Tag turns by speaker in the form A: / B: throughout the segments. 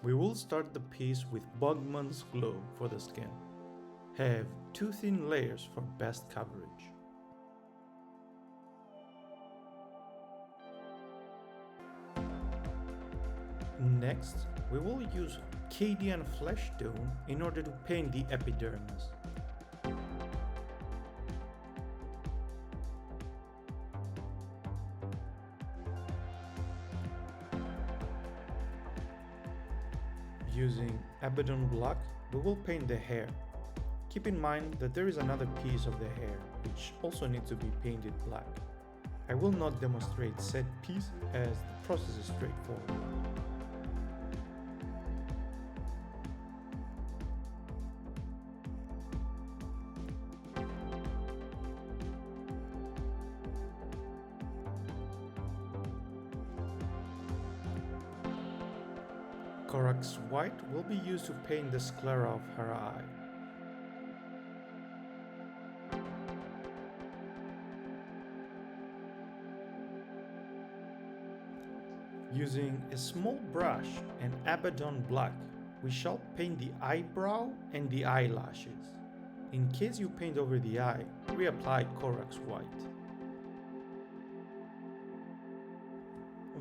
A: We will start the piece with Bugman's glue for the skin. Have 2 thin layers for best coverage. Next, we will use Cadian flesh tone in order to paint the epidermis. Using Abaddon black, we will paint the hair. Keep in mind that there is another piece of the hair which also needs to be painted black. I will not demonstrate said piece as the process is straightforward. Corax white will be used to paint the sclera of her eye. Using a small brush and Abaddon black, we shall paint the eyebrow and the eyelashes. In case you paint over the eye, reapply Corax white.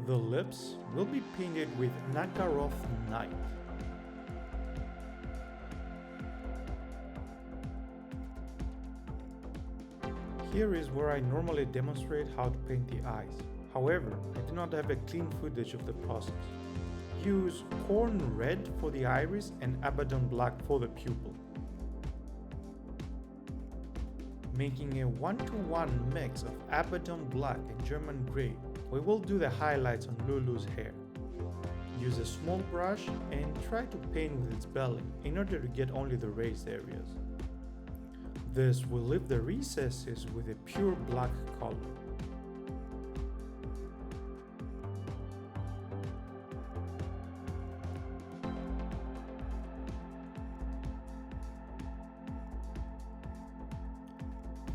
A: The lips will be painted with Nakaroth Night. Here is where I normally demonstrate how to paint the eyes. However, I do not have a clean footage of the process. Use corn red for the iris and Abaddon black for the pupil. Making a 1-to-1 mix of Abaddon black and German grey, we will do the highlights on Lulu's hair. Use a small brush and try to paint with its belly in order to get only the raised areas. This will leave the recesses with a pure black color.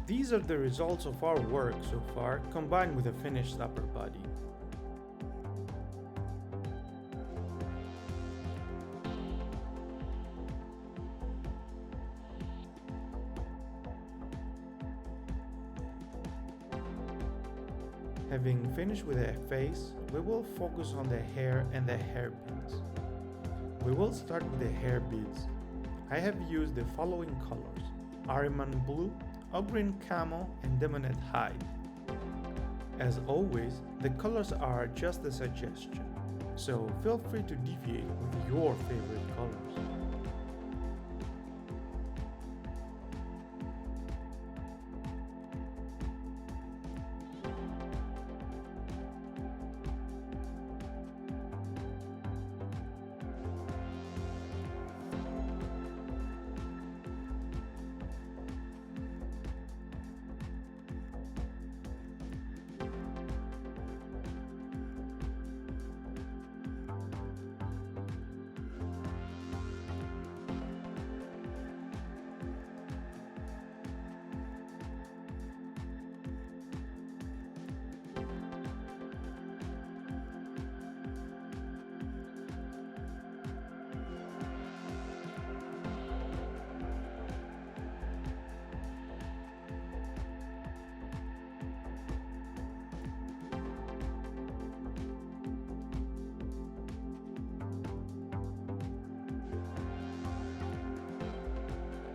A: These are the results of our work so far, combined with a finished upper body. Having finished with the face, we will focus on the hair and the hairpins. We will start with the hair beads. I have used the following colors: Ahriman blue, Ogryn camo, and Demonet hide. As always, the colors are just a suggestion, so feel free to deviate with your favorite colors.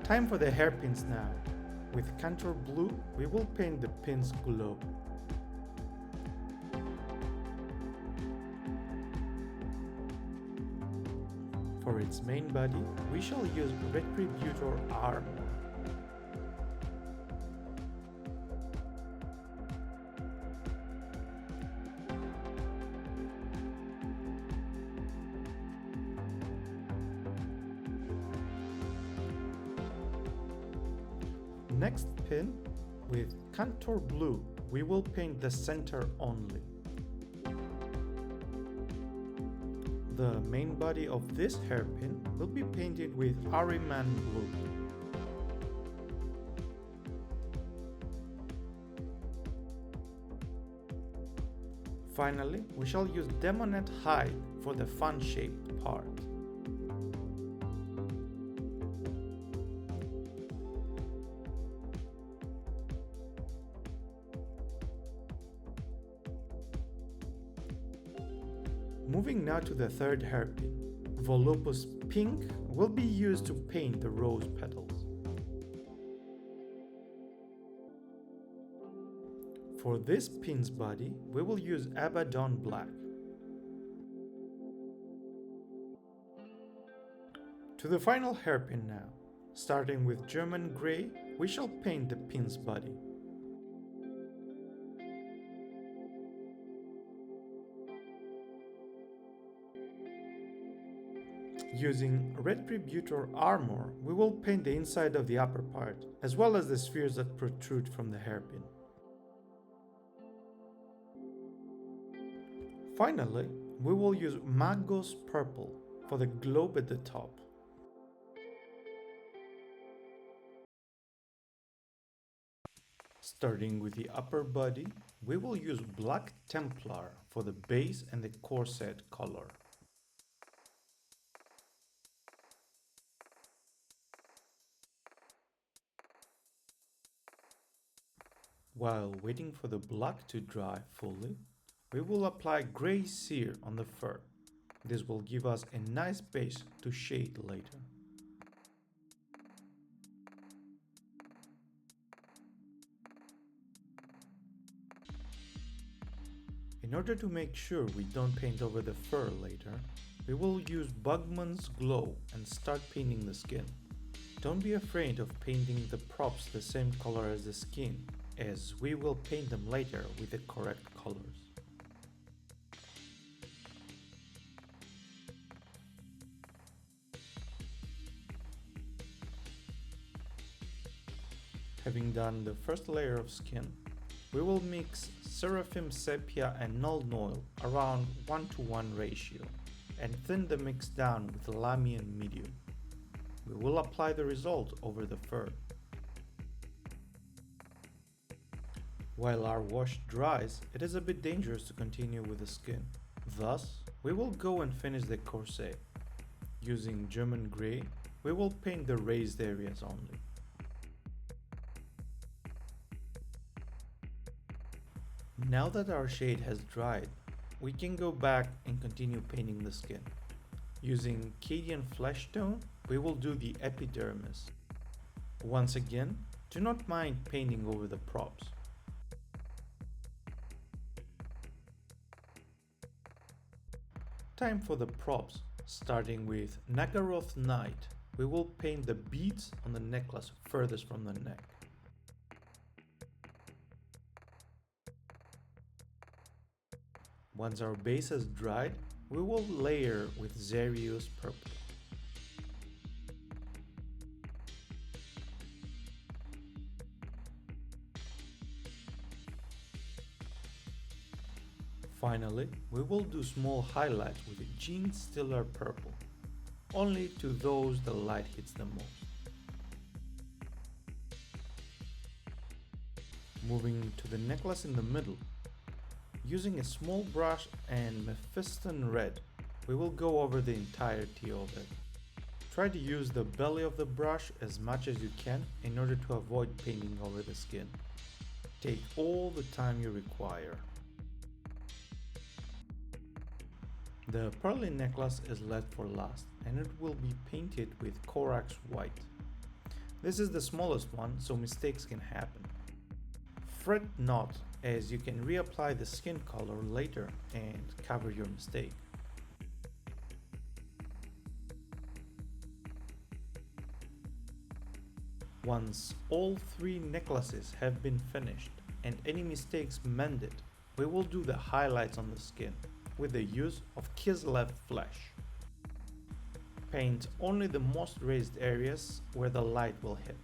A: Time for the hairpins now. With Contour Blue, we will paint the pins glow. For its main body, we shall use Retributor Armor. Next pin, with Contour Blue, we will paint the center only. The main body of this hairpin will be painted with Ahriman blue. Finally, we shall use Demonet hide for the fun-shaped part. Moving now to the third hairpin. Volupus pink will be used to paint the rose petals. For this pin's body, we will use Abaddon black. To the final hairpin now. Starting with German grey, we shall paint the pin's body. Using Retributor armor, we will paint the inside of the upper part, as well as the spheres that protrude from the hairpin. Finally, we will use Magos purple for the globe at the top. Starting with the upper body, we will use Black Templar for the base and the corset color. While waiting for the black to dry fully, we will apply grey cere on the fur. This will give us a nice base to shade later. In order to make sure we don't paint over the fur later, we will use Bugman's Glow and start painting the skin. Don't be afraid of painting the props the same color as the skin, as we will paint them later with the correct colors. Having done the first layer of skin, we will mix Seraphim Sepia and Null Oil around 1:1 ratio and thin the mix down with Lamian Medium. We will apply the result over the fur. While our wash dries, it is a bit dangerous to continue with the skin. Thus, we will go and finish the corset. Using German grey, we will paint the raised areas only. Now that our shade has dried, we can go back and continue painting the skin. Using Cadian Flesh Tone, we will do the epidermis. Once again, do not mind painting over the props. Time for the props. Starting with Nagaroth Knight, we will paint the beads on the necklace furthest from the neck. Once our base has dried, we will layer with Xerius purple. Finally, we will do small highlights with a Gene Stiller purple, only to those the light hits the most. Moving to the necklace in the middle, using a small brush and Mephiston red, we will go over the entirety of it. Try to use the belly of the brush as much as you can in order to avoid painting over the skin. Take all the time you require. The pearly necklace is left for last and it will be painted with Corax white. This is the smallest one, so mistakes can happen. Fret not, as you can reapply the skin color later and cover your mistake. Once all three necklaces have been finished and any mistakes mended, we will do the highlights on the skin with the use of Kislev flesh. Paint only the most raised areas where the light will hit.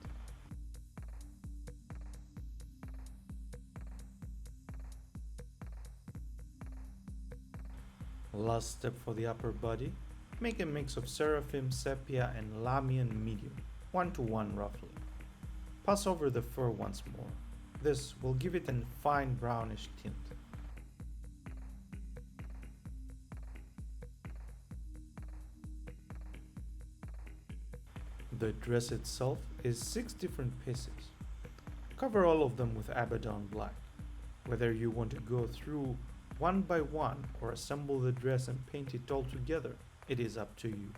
A: Last step for the upper body, make a mix of Seraphim Sepia and Lamian Medium, 1:1 roughly. Pass over the fur once more. This will give it a fine brownish tint. The dress itself is 6 different pieces. Cover all of them with Abaddon black. Whether you want to go through one by one or assemble the dress and paint it all together, it is up to you.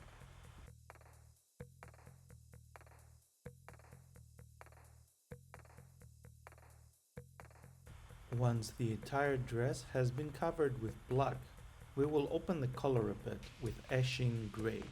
A: Once the entire dress has been covered with black, we will open the color a bit with ashing gray.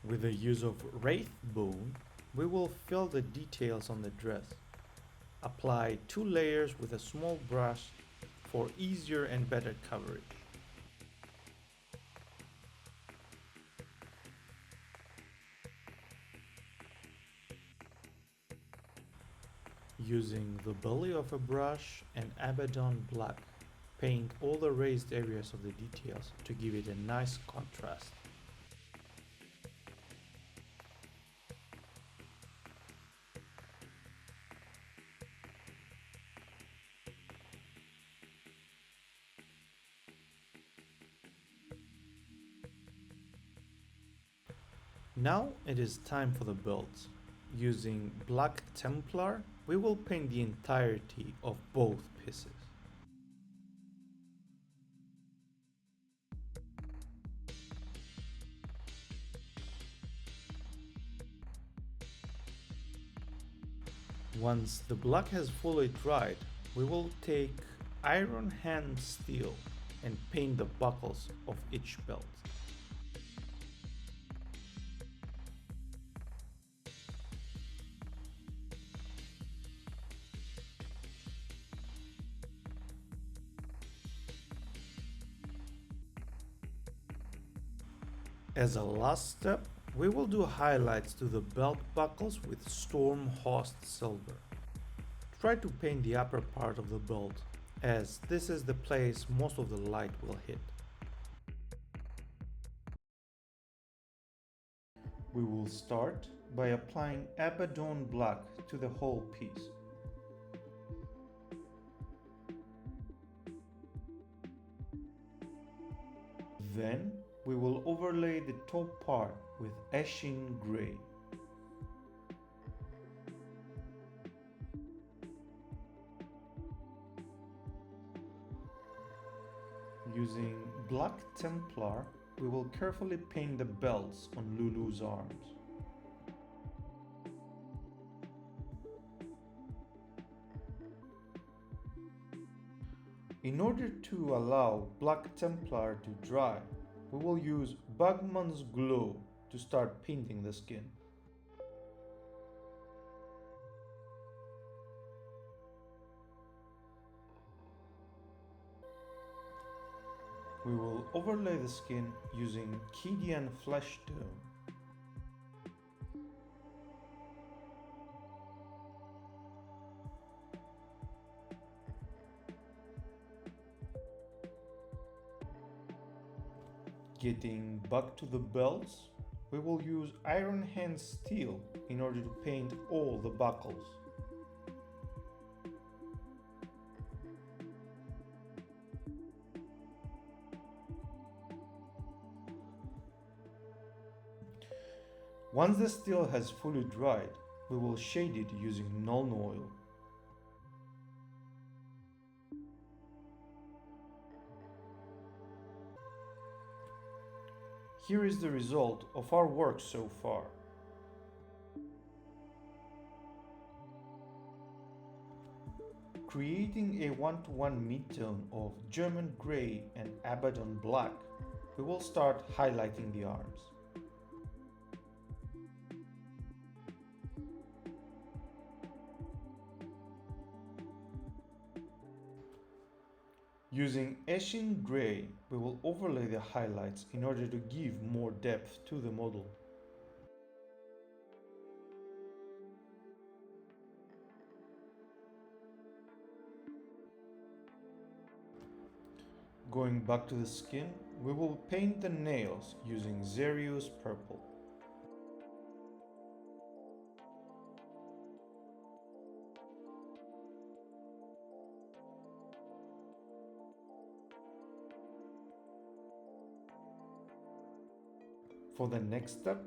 A: With the use of wraith bone, we will fill the details on the dress. Apply 2 layers with a small brush for easier and better coverage. Using the belly of a brush and Abaddon black, paint all the raised areas of the details to give it a nice contrast. Now it is time for the belt. Using black Templar, we will paint the entirety of both pieces. Once the black has fully dried, we will take iron hand steel and paint the buckles of each belt. As a last step, we will do highlights to the belt buckles with Storm Host Silver. Try to paint the upper part of the belt, as this is the place most of the light will hit. We will start by applying Abaddon Black to the whole piece. Then we will overlay the top part with ashing gray. Using black Templar, we will carefully paint the belts on Lulu's arms. In order to allow black Templar to dry, we will use Bugman's Glow to start painting the skin. We will overlay the skin using Kidian Flesh Tone. Getting back to the belts, we will use Iron Hand Steel in order to paint all the buckles. Once the steel has fully dried, we will shade it using Nuln Oil. Here is the result of our work so far. Creating a 1-to-1 mid-tone of German Grey and Abaddon Black, we will start highlighting the arms. Using Ashing Grey, we will overlay the highlights in order to give more depth to the model. Going back to the skin, we will paint the nails using Xerius Purple. For the next step,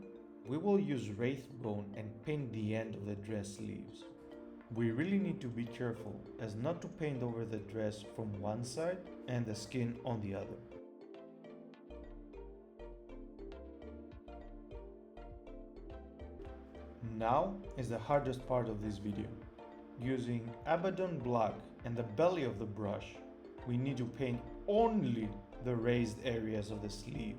A: we will use wraith bone and paint the end of the dress sleeves. We really need to be careful as not to paint over the dress from one side and the skin on the other. Now is the hardest part of this video. Using Abaddon Black and the belly of the brush, we need to paint only the raised areas of the sleeve.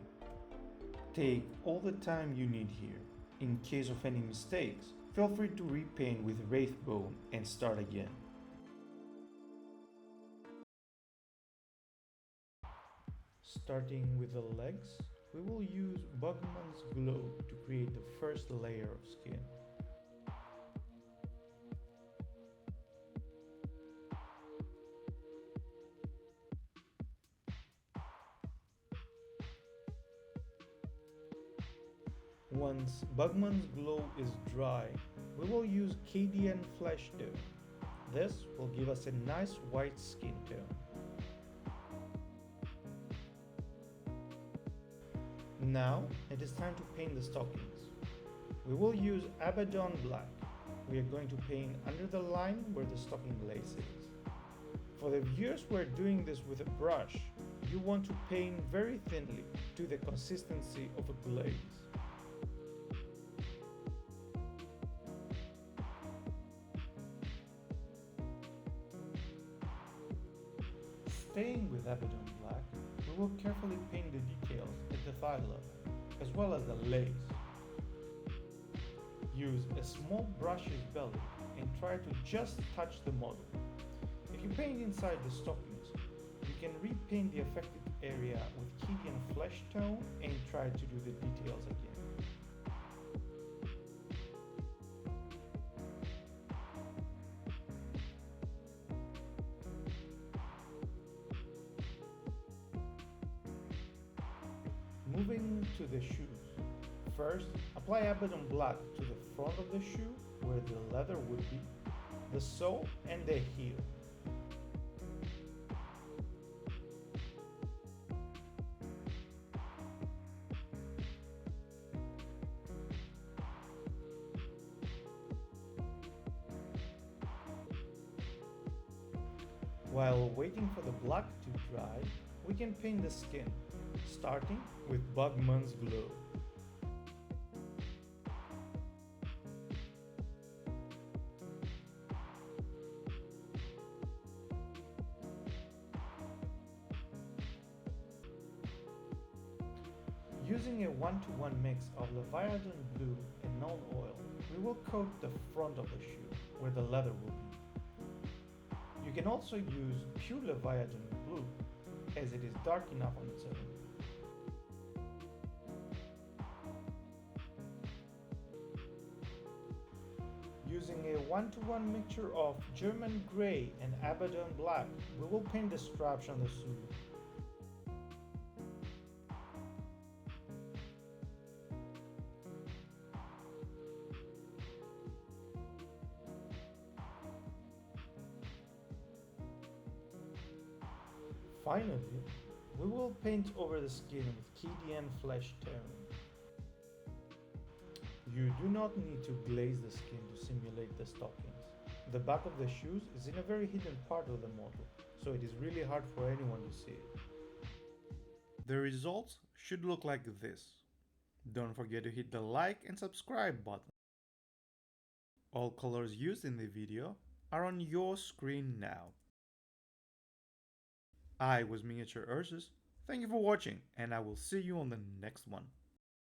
A: Take all the time you need here. In case of any mistakes, feel free to repaint with wraith bone and start again. Starting with the legs, we will use Bugman's Glow to create the first layer of skin. Once Bugman's Glow is dry, we will use KDN Flesh Tone. This will give us a nice white skin tone. Now it is time to paint the stockings. We will use Abaddon Black. We are going to paint under the line where the stocking lace is. For the viewers who are doing this with a brush, you want to paint very thinly to the consistency of a glaze. Staying with Abaddon Black, we will carefully paint the details at the thigh level, as well as the legs. Use a small brush's belly and try to just touch the model. If you paint inside the stockings, you can repaint the affected area with KDN Flesh Tone and try to do the details again. Moving to the shoes. First, apply Abaddon Black to the front of the shoe where the leather would be, the sole and the heel. While waiting for the black to dry, we can paint the skin, starting with Bugman's Glow. Using a 1-to-1 mix of Leviathan Blue and Null Oil, we will coat the front of the shoe, where the leather will be. You can also use pure Leviathan Blue, as it is dark enough on its own. Using a 1-to-1 mixture of German Grey and Abaddon Black, we will paint the straps on the suit. Finally, we will paint over the skin with KDN Flesh Tone. You do not need to glaze the skin to simulate the stockings. The back of the shoes is in a very hidden part of the model, so it is really hard for anyone to see it. The results should look like this. Don't forget to hit the like and subscribe button. All colors used in the video are on your screen now. I was MiniatureUrsus. Thank you for watching, and I will see you on the next one.